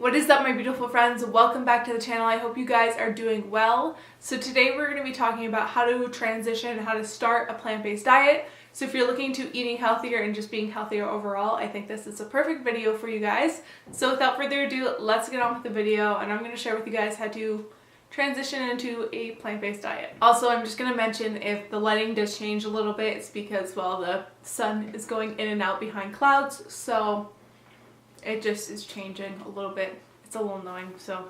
What is up, my beautiful friends? Welcome back to the channel. I hope you guys are doing well. So today we're going to be talking about how to transition, how to start a plant-based diet. So if you're looking to eating healthier and just being healthier overall, I think this is a perfect video for you guys. So without further ado, let's get on with the video, and I'm going to share with you guys how to transition into a plant-based diet. Also, I'm just going to mention if the lighting does change a little bit, it's because, well, the sun is going in and out behind clouds, so it just is changing a little bit. It's a little annoying, so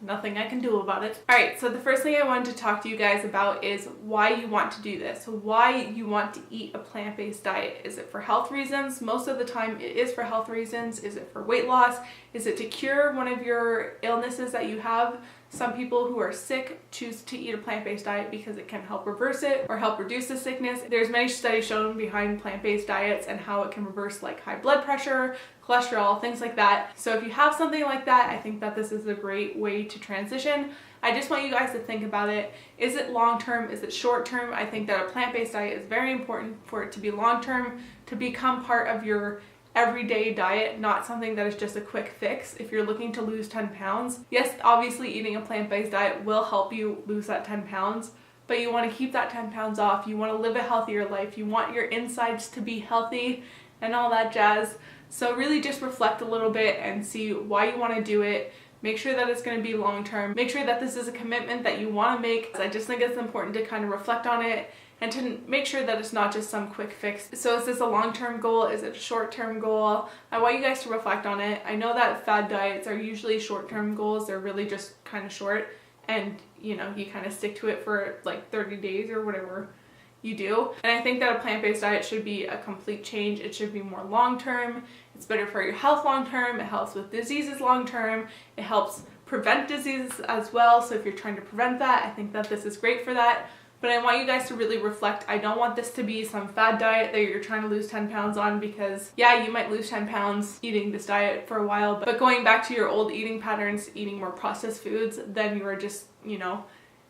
nothing I can do about it. Alright, so the first thing I wanted to talk to you guys about is why you want to do this. Why you want to eat a plant-based diet. Is it for health reasons? Most of the time it is for health reasons. Is it for weight loss? Is it to cure one of your illnesses that you have? Some people who are sick choose to eat a plant-based diet because it can help reverse it or help reduce the sickness. There's many studies shown behind plant-based diets and how it can reverse like high blood pressure, cholesterol, things like that. So if you have something like that, I think that this is a great way to transition. I just want you guys to think about it. Is it long-term? Is it short-term? I think that a plant-based diet is very important for it to be long-term, to become part of your everyday diet, not something that is just a quick fix. If you're looking to lose 10 pounds, yes, obviously eating a plant-based diet will help you lose that 10 pounds, but you want to keep that 10 pounds off. You want to live a healthier life. You want your insides to be healthy and all that jazz. So really just reflect a little bit and see why you want to do it. Make sure that it's going to be long-term. Make sure that this is a commitment that you want to make. I just think it's important to kind of reflect on it and to make sure that it's not just some quick fix. So is this a long-term goal? Is it a short-term goal? I want you guys to reflect on it. I know that fad diets are usually short-term goals. They're really just kind of short, and you know, you kind of stick to it for like 30 days or whatever you do. And I think that a plant-based diet should be a complete change. It should be more long-term. It's better for your health long-term. It helps with diseases long-term. It helps prevent diseases as well. So if you're trying to prevent that, I think that this is great for that. But I want you guys to really reflect. I don't want this to be some fad diet that you're trying to lose 10 pounds on, because yeah, you might lose 10 pounds eating this diet for a while, but going back to your old eating patterns, eating more processed foods, then you are just, you know,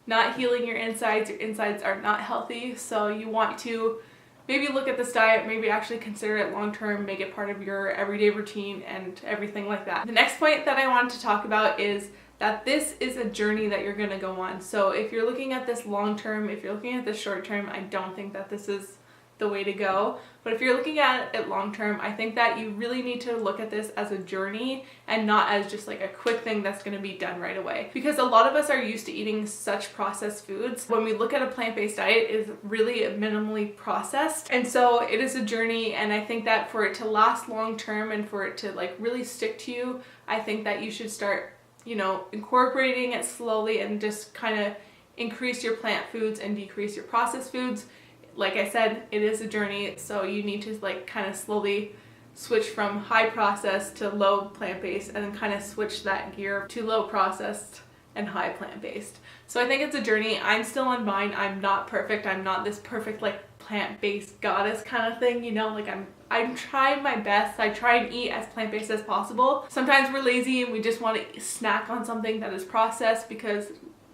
not healing your insides. Your insides are not healthy. So you want to maybe look at this diet, maybe actually consider it long-term, make it part of your everyday routine and everything like that. The next point that I wanted to talk about is that this is a journey that you're gonna go on. So if you're looking at this long-term, if you're looking at this short-term, I don't think that this is the way to go. But if you're looking at it long-term, I think that you really need to look at this as a journey and not as just like a quick thing that's going to be done right away. Because a lot of us are used to eating such processed foods. When we look at a plant-based diet, it is really minimally processed. And so it is a journey, and I think that for it to last long-term and for it to like really stick to you, I think that you should start, you know, incorporating it slowly and just kind of increase your plant foods and decrease your processed foods. Like I said, it is a journey, so you need to like kind of slowly switch from high processed to low plant-based, and then kind of switch that gear to low processed and high plant-based. So I think it's a journey. I'm still on mine. I'm not perfect. I'm not this perfect like plant-based goddess kind of thing, you know, like I'm trying my best. I try and eat as plant-based as possible. Sometimes we're lazy and we just want to snack on something that is processed because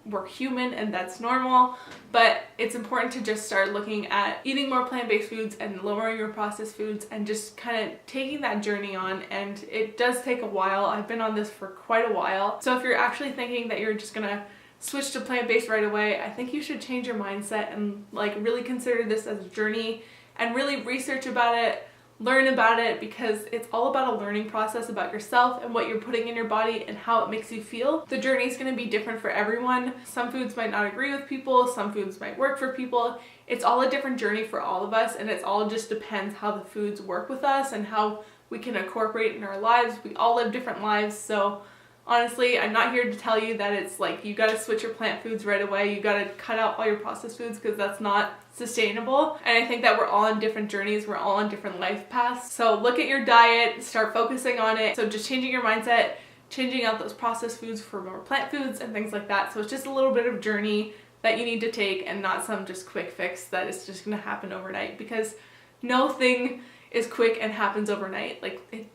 we're human, and that's normal. But it's important to just start looking at eating more plant-based foods and lowering your processed foods and just kind of taking that journey on. And it does take a while. I've been on this for quite a while. So if you're actually thinking that you're just gonna switch to plant-based right away, I think you should change your mindset and like really consider this as a journey and really research about it, learn about it, because it's all about a learning process about yourself and what you're putting in your body and how it makes you feel. The journey is going to be different for everyone. Some foods might not agree with people, some foods might work for people. It's all a different journey for all of us, and it's all just depends how the foods work with us and how we can incorporate in our lives. We all live different lives, so honestly, I'm not here to tell you that it's like you gotta switch your plant foods right away, you gotta cut out all your processed foods, because that's not sustainable. And I think that we're all on different journeys, we're all on different life paths. So look at your diet, start focusing on it. So just changing your mindset, changing out those processed foods for more plant foods and things like that. So it's just a little bit of journey that you need to take, and not some just quick fix that is just gonna happen overnight, because no thing is quick and happens overnight. Like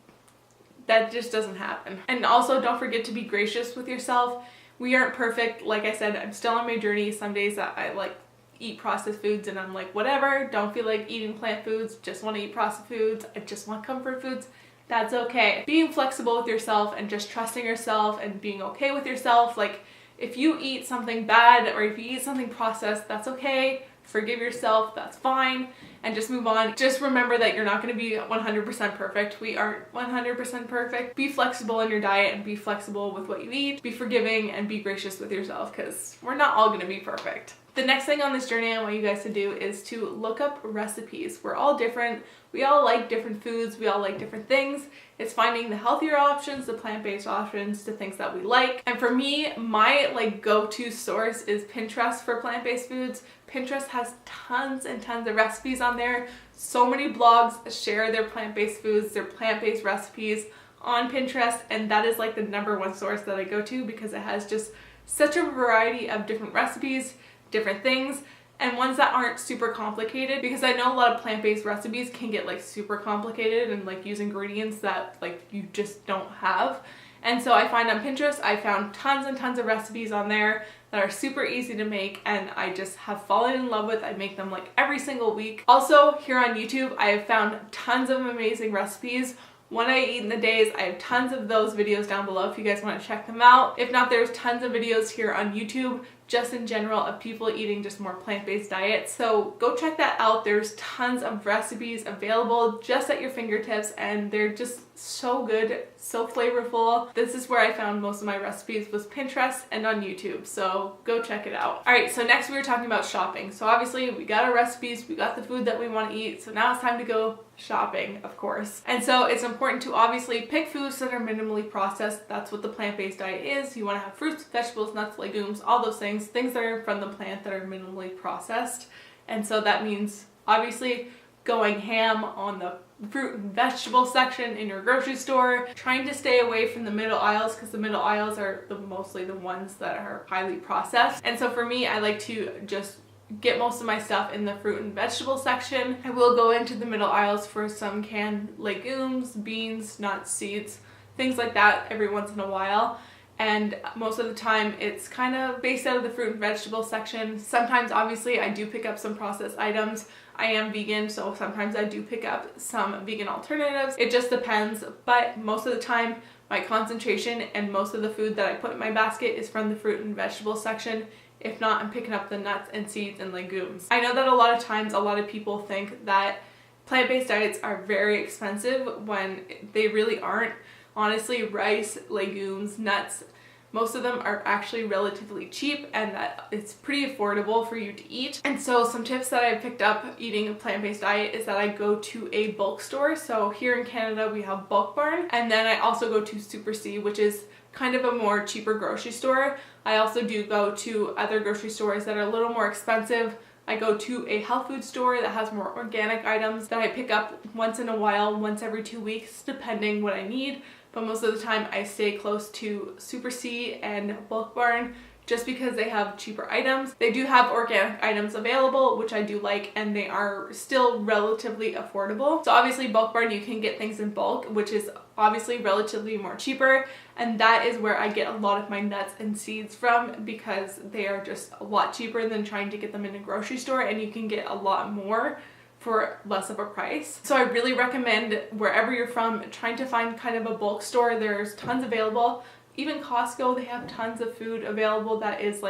that just doesn't happen. And also, don't forget to be gracious with yourself. We aren't perfect. Like I said, I'm still on my journey. Some days that I like eat processed foods and I'm like, whatever, don't feel like eating plant foods, just want to eat processed foods, I just want comfort foods. that's okay. Being flexible with yourself and just trusting yourself and being okay with yourself. Like, if you eat something bad or if you eat something processed, that's okay. Forgive yourself, that's fine, and just move on. Just remember that you're not going to be 100% perfect. We aren't 100% perfect. Be flexible in your diet and be flexible with what you eat. Be forgiving and be gracious with yourself, because we're not all going to be perfect. The next thing on this journey I want you guys to do is to look up recipes. We're all different. We all like different foods. We all like different things. It's finding the healthier options, the plant-based options to things that we like. And for me, my go-to source is Pinterest for plant-based foods. Pinterest has tons and tons of recipes on there. So many blogs share their plant-based foods, their plant-based recipes on Pinterest, and that is the number one source that I go to because it has just such a variety of different recipes, different things, and ones that aren't super complicated, because I know a lot of plant-based recipes can get super complicated and use ingredients that you just don't have. And so I find on Pinterest, I found tons and tons of recipes on there that are super easy to make, and I just have fallen in love with. I make them every single week. Also, here on YouTube, I have found tons of amazing recipes. What I eat in the days, I have tons of those videos down below if you guys want to check them out. If not, there's tons of videos here on YouTube just in general of people eating just more plant-based diets. So go check that out. There's tons of recipes available just at your fingertips, and they're just so good, so flavorful. This is where I found most of my recipes, was Pinterest and on YouTube. So go check it out. All right, so next we were talking about shopping. So obviously we got our recipes, we got the food that we want to eat. So now it's time to go shopping, of course. And so it's important to obviously pick foods that are minimally processed. That's what the plant-based diet is. You want to have fruits, vegetables, nuts, legumes, all those things that are from the plant that are minimally processed. And so that means obviously going ham on the fruit and vegetable section in your grocery store, trying to stay away from the middle aisles, because the middle aisles are mostly the ones that are highly processed. And so for me, I like to just get most of my stuff in the fruit and vegetable section. I will go into the middle aisles for some canned legumes, beans, nuts, seeds, things like that every once in a while. And most of the time it's kind of based out of the fruit and vegetable section. Sometimes obviously I do pick up some processed items. I am vegan, so sometimes I do pick up some vegan alternatives. It just depends, but most of the time my concentration and most of the food that I put in my basket is from the fruit and vegetable section. If not, I'm picking up the nuts and seeds and legumes. I know that a lot of times a lot of people think that plant-based diets are very expensive when they really aren't. Honestly, rice, legumes, nuts, most of them are actually relatively cheap, and that it's pretty affordable for you to eat. And so some tips that I've picked up eating a plant-based diet is that I go to a bulk store. So here in Canada we have Bulk Barn, and then I also go to Super C, which is kind of a more cheaper grocery store. I also do go to other grocery stores that are a little more expensive. I go to a health food store that has more organic items that I pick up once in a while, once every 2 weeks, depending what I need. But most of the time I stay close to Super C and Bulk Barn just because they have cheaper items. They do have organic items available, which I do like, and they are still relatively affordable. So obviously Bulk Barn, you can get things in bulk, which is obviously relatively more cheaper, and that is where I get a lot of my nuts and seeds from, because they are just a lot cheaper than trying to get them in a grocery store, and you can get a lot more for less of a price. So I really recommend, wherever you're from, trying to find kind of a bulk store. There's tons available. Even Costco, they have tons of food available that is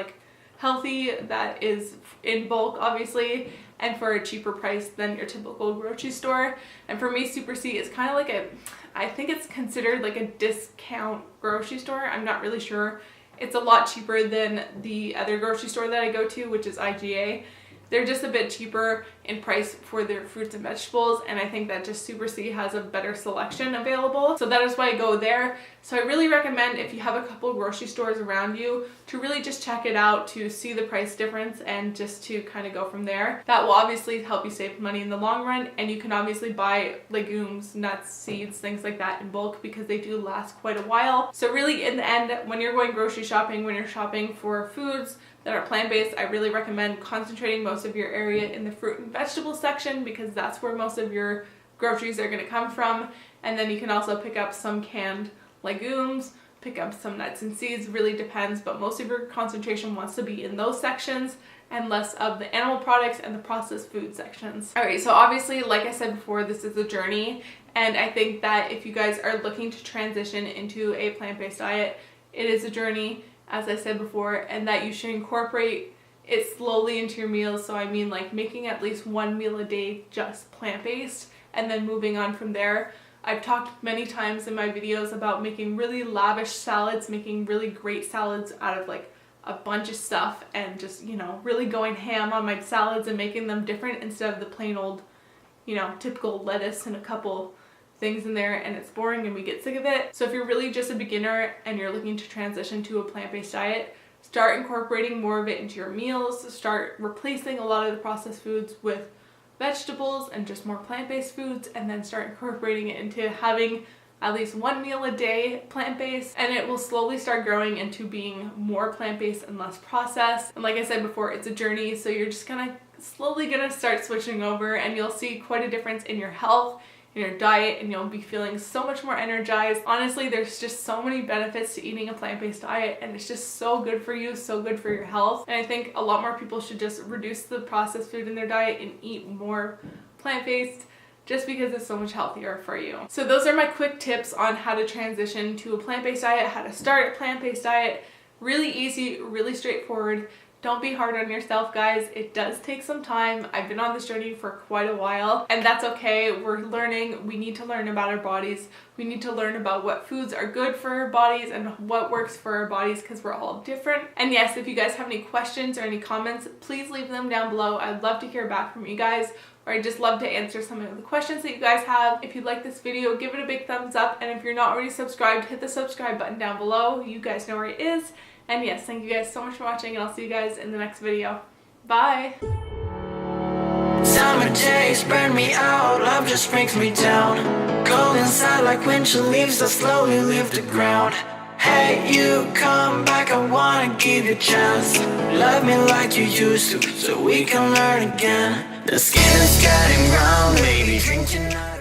healthy, that is in bulk obviously, and for a cheaper price than your typical grocery store. And for me, Super C is kind of I think it's considered a discount grocery store. I'm not really sure. It's a lot cheaper than the other grocery store that I go to, which is IGA. They're just a bit cheaper in price for their fruits and vegetables, and I think that just Super C has a better selection available. So that is why I go there. So I really recommend, if you have a couple grocery stores around you, to really just check it out, to see the price difference and just to kind of go from there. That will obviously help you save money in the long run, and you can obviously buy legumes, nuts, seeds, things like that in bulk because they do last quite a while. So really, in the end, when you're going grocery shopping, when you're shopping for foods that are plant-based, I really recommend concentrating most of your area in the fruit and vegetable section, because that's where most of your groceries are going to come from. And then you can also pick up some canned legumes, pick up some nuts and seeds, really depends, but most of your concentration wants to be in those sections and less of the animal products and the processed food sections. Alright, so obviously, like I said before, this is a journey, and I think that if you guys are looking to transition into a plant-based diet, it is a journey, as I said before, and that you should incorporate it slowly into your meals. So I mean, like making at least one meal a day just plant-based and then moving on from there. I've talked many times in my videos about making really lavish salads, making really great salads out of like a bunch of stuff, and just, you know, really going ham on my salads and making them different instead of the plain old, you know, typical lettuce and a couple things in there, and it's boring and we get sick of it. So if you're really just a beginner and you're looking to transition to a plant-based diet, start incorporating more of it into your meals. Start replacing a lot of the processed foods with vegetables and just more plant-based foods, and then start incorporating it into having at least one meal a day plant-based, and it will slowly start growing into being more plant-based and less processed. And like I said before, it's a journey, so you're just slowly gonna start switching over, and you'll see quite a difference in your health, in your diet, and you'll be feeling so much more energized. Honestly, there's just so many benefits to eating a plant-based diet, and it's just so good for you, so good for your health. And I think a lot more people should just reduce the processed food in their diet and eat more plant-based, just because it's so much healthier for you. So those are my quick tips on how to transition to a plant-based diet, how to start a plant-based diet. Really easy, really straightforward. Don't be hard on yourself, guys. It does take some time. I've been on this journey for quite a while, and that's okay. We're learning. We need to learn about our bodies. We need to learn about what foods are good for our bodies and what works for our bodies, because we're all different. And yes, if you guys have any questions or any comments, please leave them down below. I'd love to hear back from you guys, or I'd just love to answer some of the questions that you guys have. If you like this video, give it a big thumbs up, and if you're not already subscribed, hit the subscribe button down below. You guys know where it is. And yes, thank you guys so much for watching, and I'll see you guys in the next video. Bye! Summer days burn me out, love just brings me down. Cold inside like windshield leaves that slowly leave the ground. Hey, you come back, I wanna give you a chance. Love me like you used to, so we can learn again. The skin is getting brown, baby, drink your night.